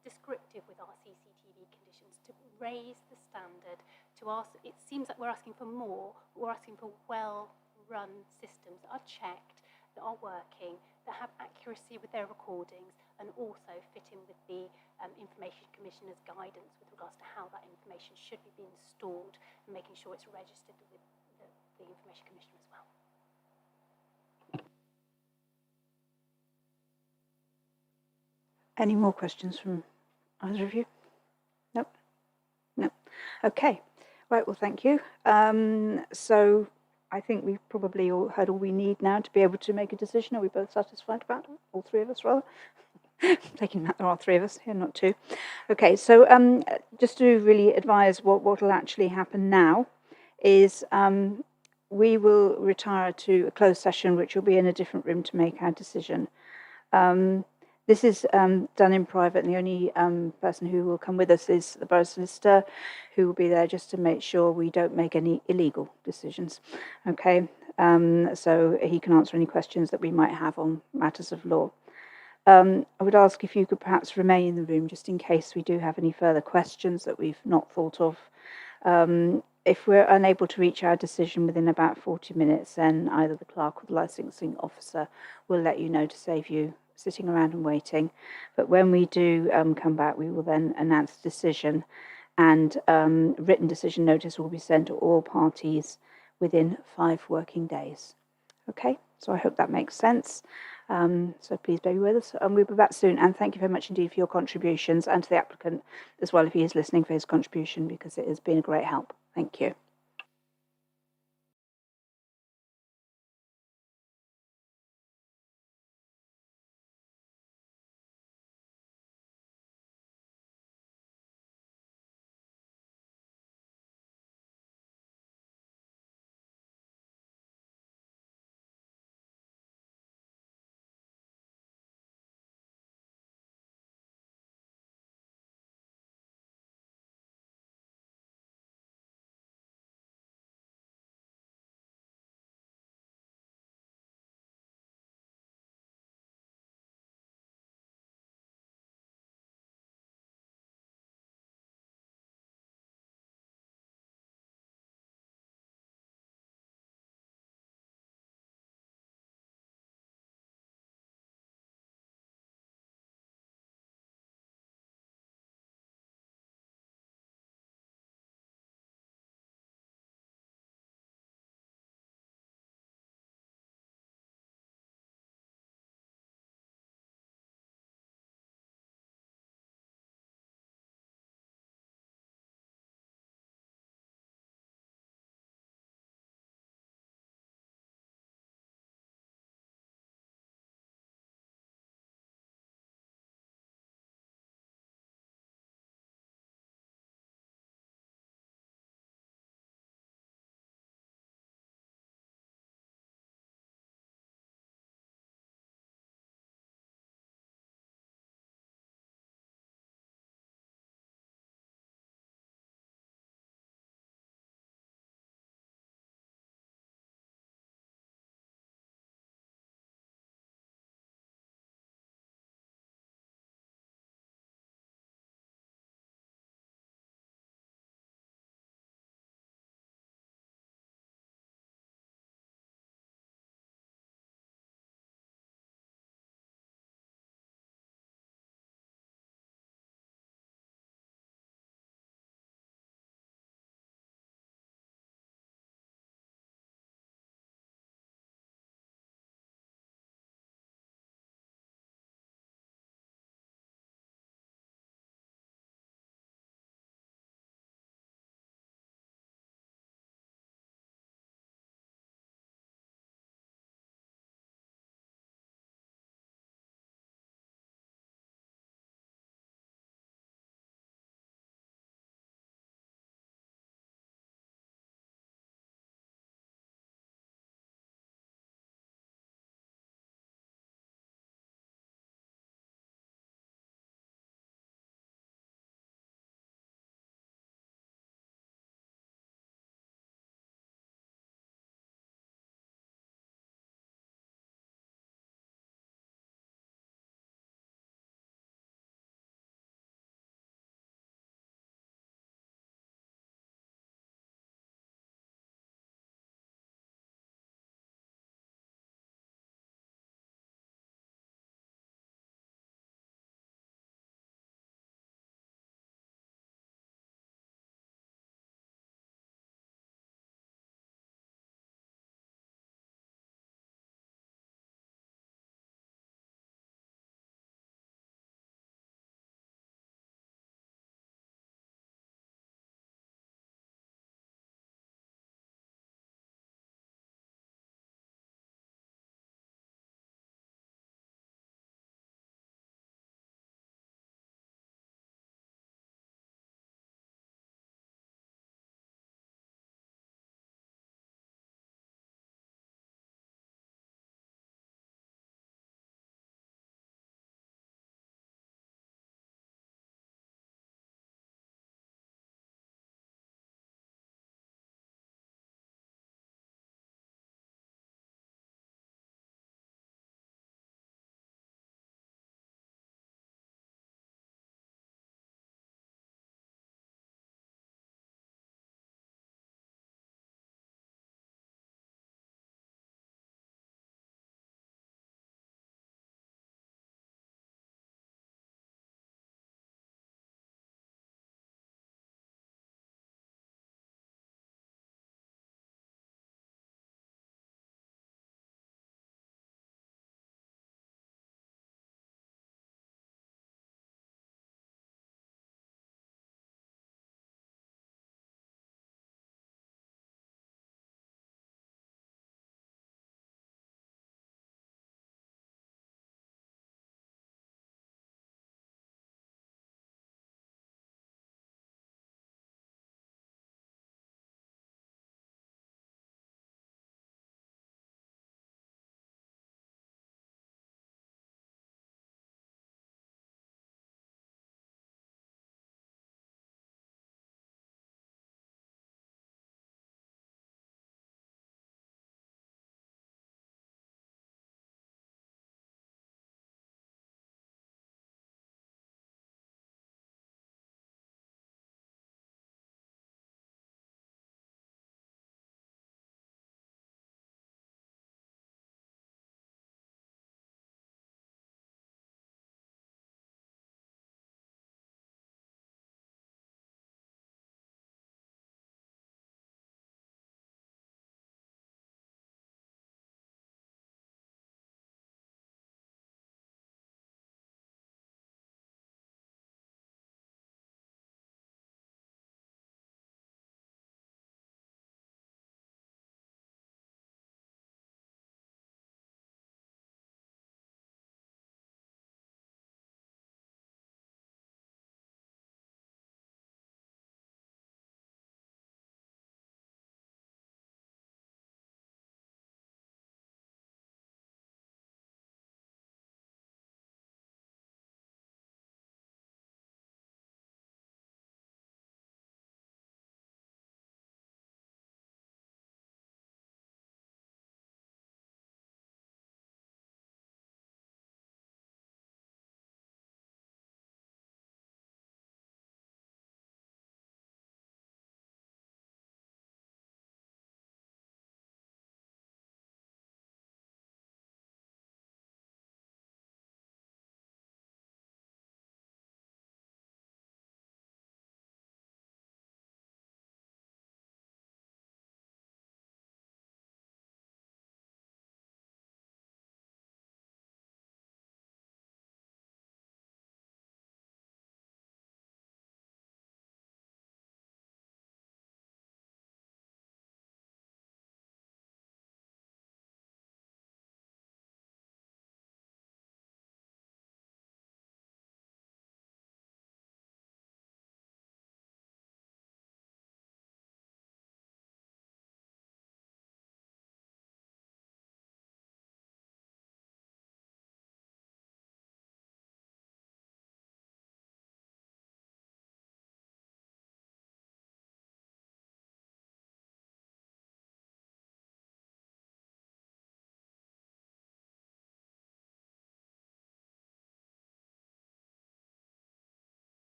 descriptive with our CCTV conditions to raise the standard. It seems like we're asking for more, but we're asking for well-run systems that are checked, that are working, that have accuracy with their recordings, and also fit in with the Information Commissioner's guidance with regards to how that information should be being stored and making sure it's registered with the Information Commissioner as well. Any more questions from either of you? Nope. No. Okay. Right, well, thank you. So I think we've probably all heard all we need now to be able to make a decision. Are we both satisfied about it? All three of us, rather? Taking that, there are three of us here, not two. Okay, so just to really advise what will actually happen now is we will retire to a closed session, which will be in a different room to make our decision. This is done in private, and the only person who will come with us is the borough solicitor, who will be there just to make sure we don't make any illegal decisions. Okay, so he can answer any questions that we might have on matters of law. I would ask if you could perhaps remain in the room just in case we do have any further questions that we've not thought of. If we're unable to reach our decision within about 40 minutes, then either the clerk or the licensing officer will let you know to save you sitting around and waiting. But when we do come back, we will then announce the decision, and written decision notice will be sent to all parties within 5 working days. Okay, so I hope that makes sense. So please bear with us, and we'll be back soon. And thank you very much indeed for your contributions, and to the applicant as well, if he is listening, for his contribution, because it has been a great help. Thank you.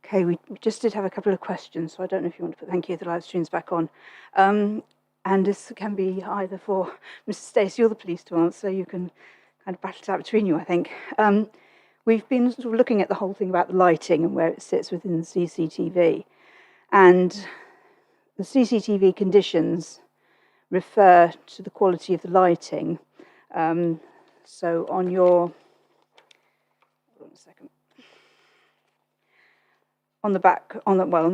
Okay, we just did have a couple of questions, so I don't know if you want to put, thank you, the live stream's back on. And this can be either for Mr. Stacey or the police to answer. You can kind of battle it out between you, I think. We've been sort of looking at the whole thing about the lighting and where it sits within the CCTV. And the CCTV conditions refer to the quality of the lighting. So on your, hold on a second. On the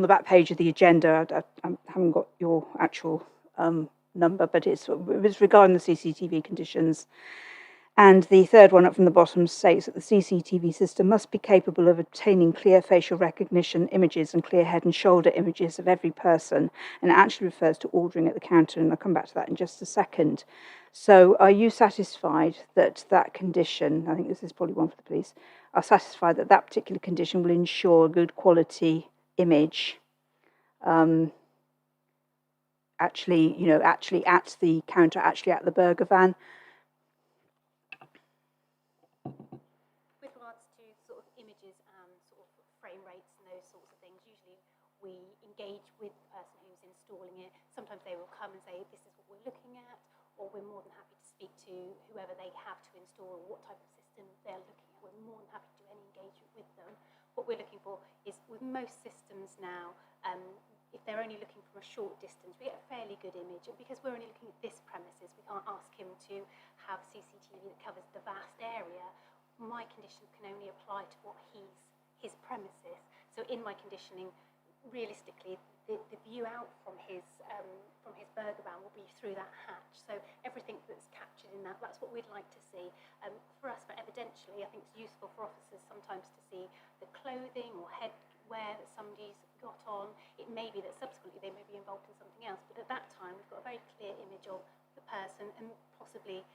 back page of the agenda, I haven't got your actual number, but it was regarding the CCTV conditions. And the third one up from the bottom states that the CCTV system must be capable of obtaining clear facial recognition images and clear head and shoulder images of every person, and it actually refers to ordering at the counter, and I'll come back to that in just a second. So are you satisfied that that condition, I think this is probably one for the police, are satisfied that that particular condition will ensure a good quality image actually at the counter, actually at the burger van? With regards to sort of images and sort of frame rates and those sorts of things, usually we engage with the person who's installing it. Sometimes they will come and say, this is what we're looking at, or we're more than happy to speak to whoever they have to install or what type of system they're looking at. We're more than happy to do any engagement with them. What we're looking for is, with most systems now, if they're only looking from a short distance, we get a fairly good image. And because we're only looking at this premises, we can't ask him to have CCTV that covers the vast area. My condition can only apply to what his premises. So in my conditioning, realistically, the view out from his burger van will be through that hatch. So everything that's captured in that, that's what we'd like to see. For us, but evidentially, I think it's useful for officers sometimes to see the clothing or headwear that somebody's got on. It may be that subsequently they may be involved in something else, but at that time we've got a very clear image of the person and possibly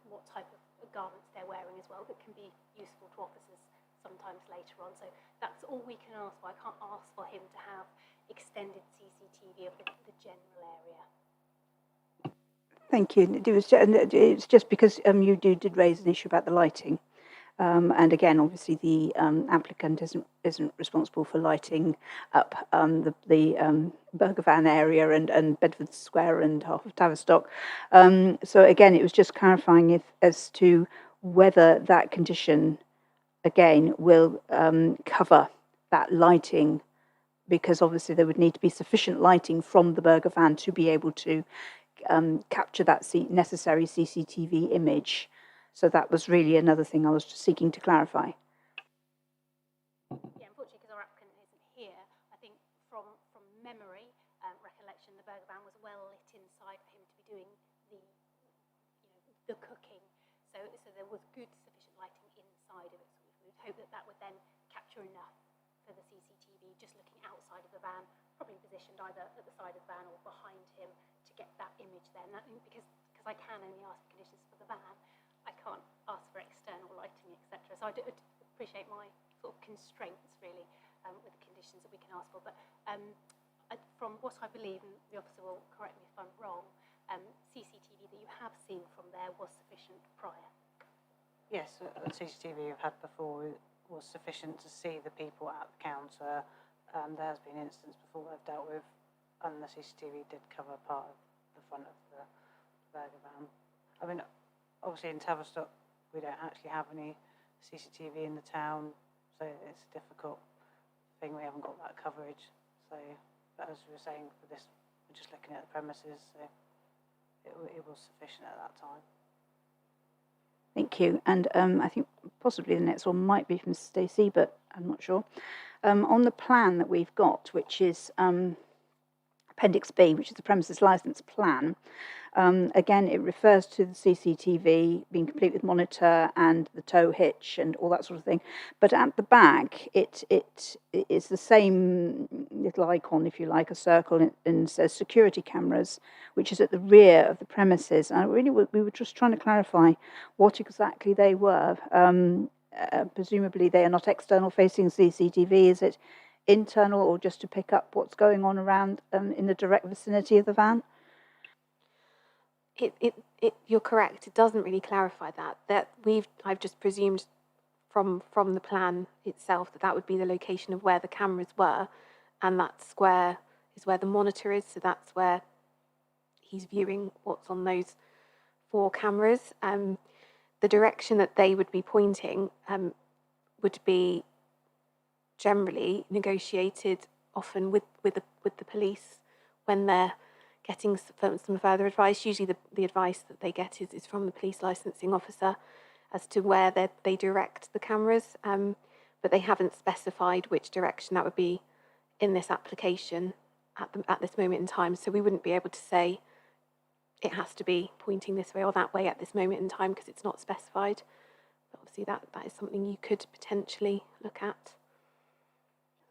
what type of garments they're wearing as well that can be useful to officers sometimes later on. So that's all we can ask for. I can't ask for him to have extended CCTV of the general area. Thank you. It's just because you did raise an issue about the lighting. And again, obviously, the applicant isn't responsible for lighting up the burger van area and Bedford Square and half of Tavistock. So again, it was just clarifying as to whether that condition, again, will cover that lighting, because obviously there would need to be sufficient lighting from the burger van to be able to capture that necessary CCTV image. So that was really another thing I was just seeking to clarify. Yeah, unfortunately, because our applicant isn't here, I think from memory, recollection, the burger van was well lit inside for him to be doing the cooking. So there was good, sufficient lighting inside of it. So we would hope that would then capture enough for the CCTV, just looking outside of the van, probably positioned either at the side of the van or behind him to get that image there. And that, because I can only ask for conditions for the van, I can't ask for external lighting, etc. So I do appreciate my sort of constraints, really, with the conditions that we can ask for. But from what I believe, and the officer will correct me if I'm wrong, CCTV that you have seen from there was sufficient prior. Yes, the CCTV you've had before was sufficient to see the people at the counter. There has been instances before I've dealt with, and the CCTV did cover part of the front of the burger van. I mean, obviously in Tavistock, we don't actually have any CCTV in the town, so it's a difficult thing. We haven't got that coverage. So, but as we were saying, for this, we're just looking at the premises, so it was sufficient at that time. Thank you. And I think possibly the next one might be from Stacey, but I'm not sure. On the plan that we've got, which is Appendix B, which is the premises licence plan, again, it refers to the CCTV being complete with monitor and the tow hitch and all that sort of thing. But at the back, it is the same little icon, if you like, a circle, and says security cameras, which is at the rear of the premises. And we were just trying to clarify what exactly they were. Presumably, they are not external facing CCTV. Is it internal, or just to pick up what's going on around in the direct vicinity of the van? You're correct. It doesn't really clarify that. I've just presumed from the plan itself that that would be the location of where the cameras were, and that square is where the monitor is. So that's where he's viewing what's on those 4 cameras. The direction that they would be pointing would be generally negotiated often with the police when they're getting some further advice. Usually the advice that they get is from the police licensing officer as to where they direct the cameras, but they haven't specified which direction that would be in this application at this moment in time. So we wouldn't be able to say it has to be pointing this way or that way at this moment in time because it's not specified. But obviously that is something you could potentially look at.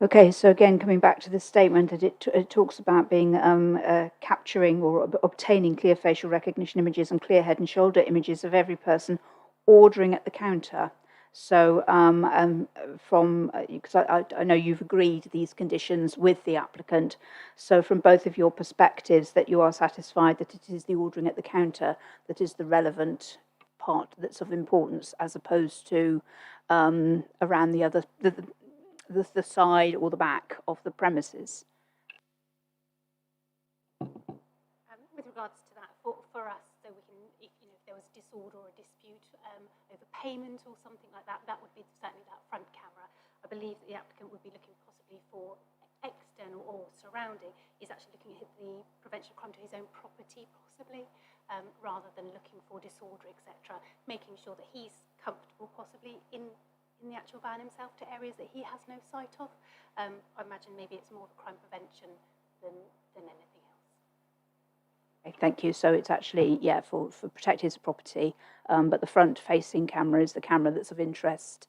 Okay, so again, coming back to this statement that it talks about being capturing or obtaining clear facial recognition images and clear head and shoulder images of every person ordering at the counter. So because I know you've agreed these conditions with the applicant, so from both of your perspectives that you are satisfied that it is the ordering at the counter that is the relevant part that's of importance as opposed to around the side or the back of the premises. With regards to that, for us, so we can, if there was disorder or a dispute over payment or something like that, that would be certainly that front camera. I believe that the applicant would be looking possibly for external or surrounding, is actually looking at the prevention of crime to his own property possibly, rather than looking for disorder, etc. Making sure that he's comfortable possibly in the actual van himself to areas that he has no sight of. I imagine maybe it's more of a crime prevention than anything else. Okay, thank you. So it's actually, for protecting his property, but the front-facing camera is the camera that's of interest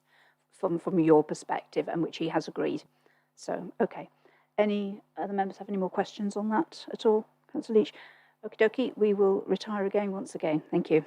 from your perspective and which he has agreed. So, okay. Any other members have any more questions on that at all? Councillor Leach? Okie dokie, we will retire again once again. Thank you.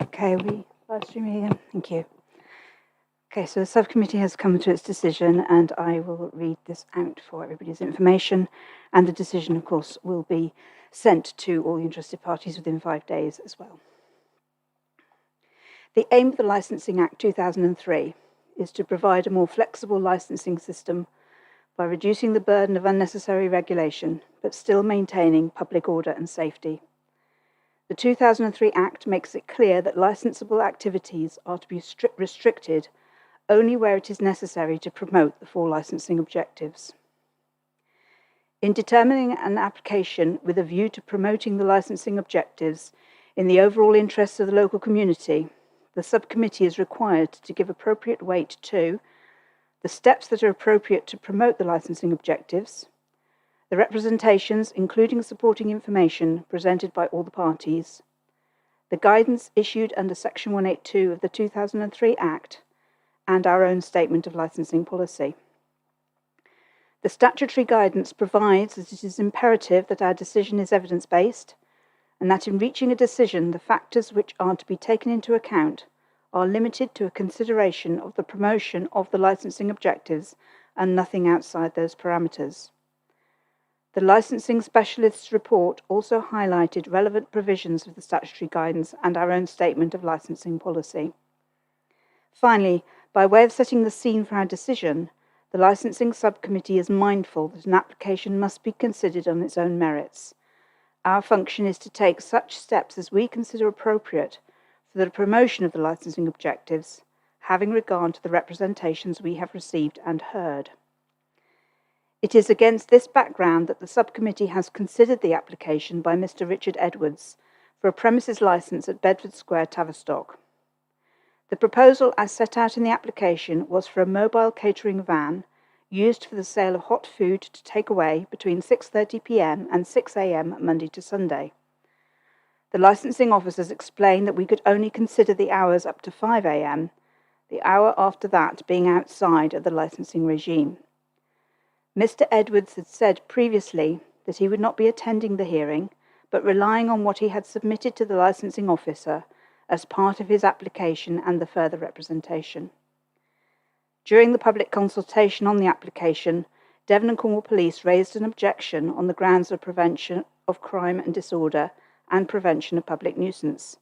Okay, we live streaming again. Thank you. Okay, so the subcommittee has come to its decision, and I will read this out for everybody's information. And the decision, of course, will be sent to all the interested parties within 5 days as well. The aim of the Licensing Act 2003 is to provide a more flexible licensing system by reducing the burden of unnecessary regulation, but still maintaining public order and safety. The 2003 Act makes it clear that licensable activities are to be restricted only where it is necessary to promote the 4 licensing objectives. In determining an application with a view to promoting the licensing objectives in the overall interests of the local community, the subcommittee is required to give appropriate weight to the steps that are appropriate to promote the licensing objectives, the representations, including supporting information, presented by all the parties, the guidance issued under Section 182 of the 2003 Act, and our own statement of licensing policy. The statutory guidance provides that it is imperative that our decision is evidence-based, and that in reaching a decision, the factors which are to be taken into account are limited to a consideration of the promotion of the licensing objectives and nothing outside those parameters. The licensing specialist's report also highlighted relevant provisions of the statutory guidance and our own statement of licensing policy. Finally, by way of setting the scene for our decision, the licensing subcommittee is mindful that an application must be considered on its own merits. Our function is to take such steps as we consider appropriate for the promotion of the licensing objectives, having regard to the representations we have received and heard. It is against this background that the subcommittee has considered the application by Mr. Richard Edwards for a premises licence at Bedford Square, Tavistock. The proposal as set out in the application was for a mobile catering van used for the sale of hot food to take away between 6:30 p.m. and 6 a.m. Monday to Sunday. The licensing officers explained that we could only consider the hours up to 5 a.m., the hour after that being outside of the licensing regime. Mr. Edwards had said previously that he would not be attending the hearing, but relying on what he had submitted to the licensing officer as part of his application and the further representation. During the public consultation on the application, Devon and Cornwall Police raised an objection on the grounds of prevention of crime and disorder and prevention of public nuisance.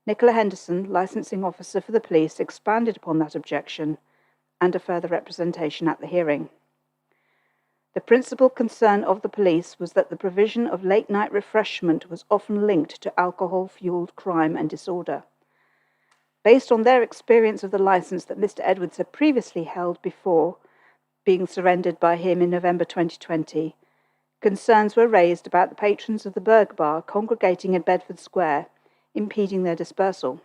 Nicola Henderson, licensing officer for the police, expanded upon that objection and a further representation at the hearing. The principal concern of the police was that the provision of late-night refreshment was often linked to alcohol-fueled crime and disorder. Based on their experience of the licence that Mr. Edwards had previously held before being surrendered by him in November 2020, concerns were raised about the patrons of the Burger Bar congregating in Bedford Square, impeding their dispersal.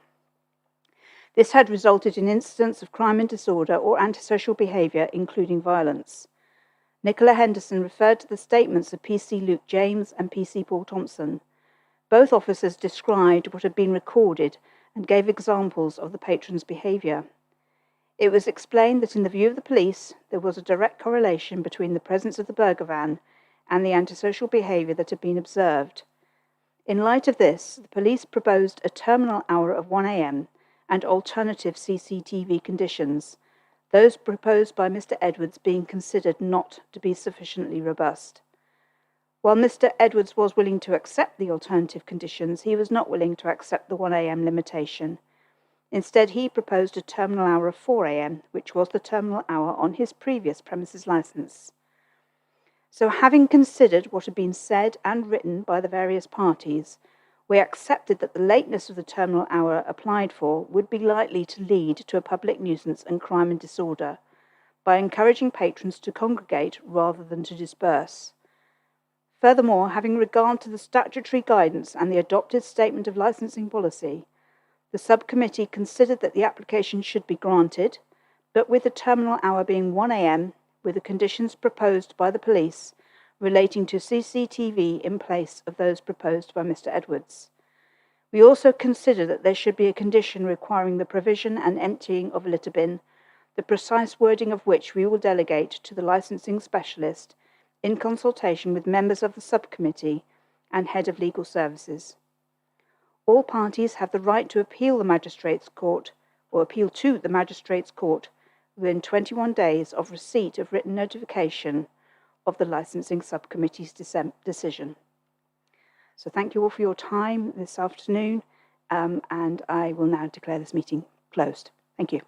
This had resulted in incidents of crime and disorder or antisocial behaviour, including violence. Nicola Henderson referred to the statements of PC Luke James and PC Paul Thompson. Both officers described what had been recorded and gave examples of the patrons' behaviour. It was explained that in the view of the police, there was a direct correlation between the presence of the burger van and the antisocial behaviour that had been observed. In light of this, the police proposed a terminal hour of 1 a.m. and alternative CCTV conditions, those proposed by Mr. Edwards being considered not to be sufficiently robust. While Mr. Edwards was willing to accept the alternative conditions, he was not willing to accept the 1 a.m. limitation. Instead, he proposed a terminal hour of 4 a.m., which was the terminal hour on his previous premises licence. So, having considered what had been said and written by the various parties, we accepted that the lateness of the terminal hour applied for would be likely to lead to a public nuisance and crime and disorder by encouraging patrons to congregate rather than to disperse. Furthermore, having regard to the statutory guidance and the adopted statement of licensing policy, the subcommittee considered that the application should be granted, but with the terminal hour being 1 a.m, with the conditions proposed by the police relating to CCTV in place of those proposed by Mr. Edwards. We also consider that there should be a condition requiring the provision and emptying of a litter bin, the precise wording of which we will delegate to the licensing specialist in consultation with members of the subcommittee and head of legal services. All parties have the right to appeal the magistrates' court or appeal to the magistrates' court within 21 days of receipt of written notification of the licensing subcommittee's decision. So thank you all for your time this afternoon, and I will now declare this meeting closed. Thank you.